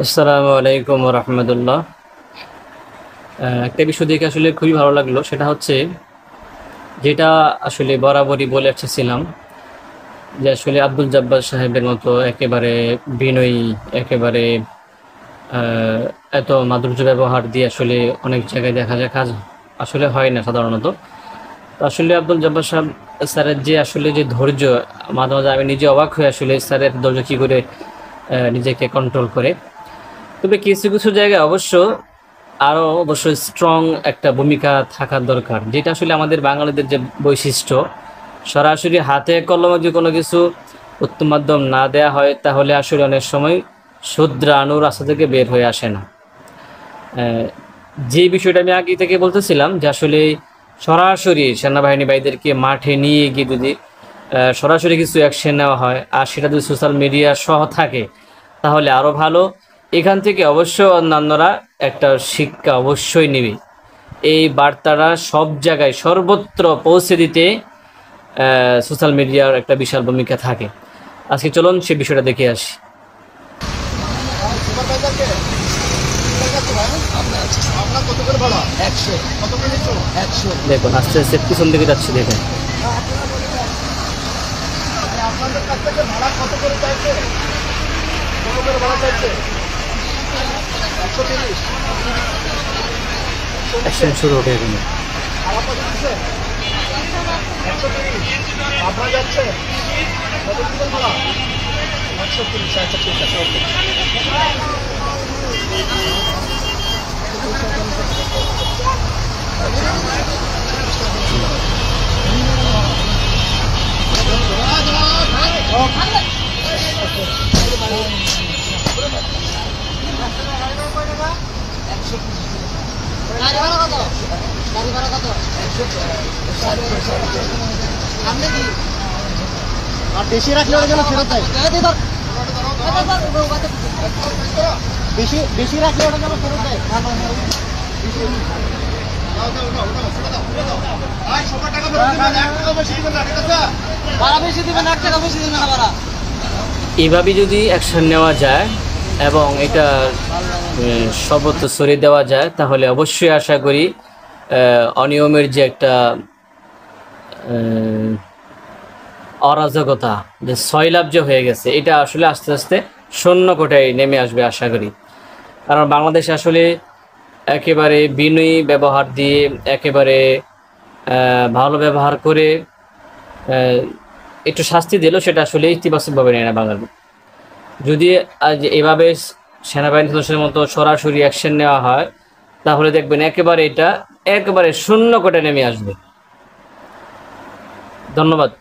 আসসালামু আলাইকুম রহমতুল্লাহ। একটা বিষয় দেখে আসলে খুবই ভালো লাগলো, সেটা হচ্ছে যেটা আসলে বরাবরই বলে আসছিলাম যে আসলে আব্দুল জব্বার সাহেবের মতো একেবারে বিনয়ী, একেবারে আহ, এত মাধুর্য ব্যবহার দিয়ে আসলে অনেক জায়গায় দেখা যায় কাজ আসলে হয় না সাধারণত। তো আসলে আব্দুল জব্বার সাহেব স্যারের যে আসলে যে ধৈর্য, মাঝে মাঝে আমি নিজে অবাক হয়ে আসলে স্যারের ধৈর্য কী করে নিজেকে কন্ট্রোল করে। তবে কিছু কিছু জায়গায় অবশ্যই স্ট্রং একটা ভূমিকা থাকার দরকার, যেটা আসলে আমাদের বাঙালিদের যে বৈশিষ্ট্য। সরাসরি হাতে কলমে যদি কোনো কিছু উত্তম মাধ্যম না দেয়া হয়, তাহলে আসলে অনেক সময় শুধরানো রাস্তা থেকে বের হয়ে আসে না। আহ, যে বিষয়টা আমি আগে থেকে বলতেছিলাম যে আসলে সরাসরি সেনাবাহিনী ভাইদেরকে মাঠে নিয়ে গিয়ে যদি সরাসরি কিছু অ্যাকশন নেওয়া হয়, আর সেটা যদি সোশ্যাল মিডিয়া সহ থাকে, তাহলে আরও ভালো। এখান থেকে অবশ্য অন্যান্যরা একটা শিক্ষা অবশ্যই নেবে। এই বার্তাটা সব জায়গায় সর্বত্র পৌঁছে দিতে সোশ্যাল মিডিয়ার একটা বিশাল ভূমিকা থাকে। আজকে চলুন সে বিষয়টা দেখে আসি। দেখুন আস্তে আস্তে পিছন দিকে যাচ্ছি, দেখেন। অ্যাকশন শুরু হবে এখন। বেশি রাখলে ওরা যেন ফেরত দেয়, বেশি বেশি রাখলে ওরা যেন ফেরত দেয়। এভাবে যদি অ্যাকশন নেওয়া যায় এবং এটা সর্বত্র ছড়িয়ে দেওয়া যায়, তাহলে অবশ্যই আশা করি অনিয়মের যে একটা অরাজকতা, যে সয়লাভ যে হয়ে গেছে, এটা আসলে আস্তে আস্তে শূন্য কোটায় নেমে আসবে আশা করি। কারণ বাংলাদেশে আসলে একেবারে বিনয়ী ব্যবহার দিয়ে, একেবারে ভালো ব্যবহার করে একটু শাস্তি দিলেও সেটা আসলে ইতিবাচকভাবে নেয় না বাঙালি। যদি আজ এভাবে সেনাবাহিনী সদস্যের মতো সরাসরি অ্যাকশন নেওয়া হয়, তাহলে দেখবেন একেবারে এটা একেবারে শূন্য কোটায় নেমে আসবে। ধন্যবাদ।